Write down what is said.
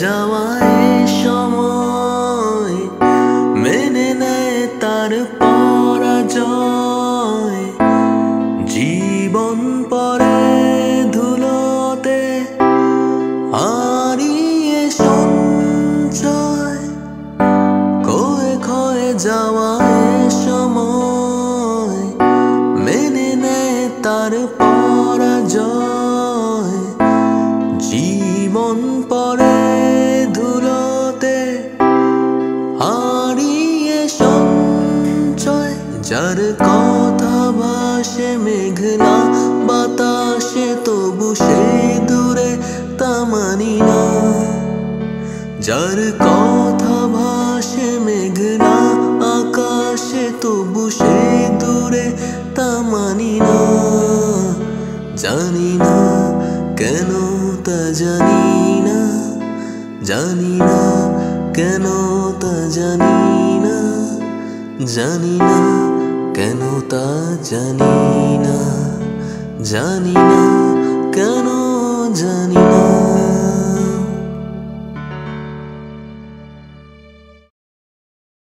যাওয়ায় সময় মেনে নেয় তার পরাজয়। জীবন পরে ধুলোতে হারিয়ে সঞ্চয়, ক্ষয়ে ক্ষয়ে যাওয়ায় সময় মেনে নেয় তার পরাজয়। জীবন পরে ধুলোতে হারিয়ে সঞ্চয়। যার কথা ভাসে মেঘনা বাতাসে তবু সে দূরে তা মানি না। যার কথা ভাসে মেঘনা আকাশে তবু সে দূরে তা মানি না। জানি না কেন তা জানি না, জানি না কেন তা জানি না, জানি না কেন তা জানি না, জানি না কেন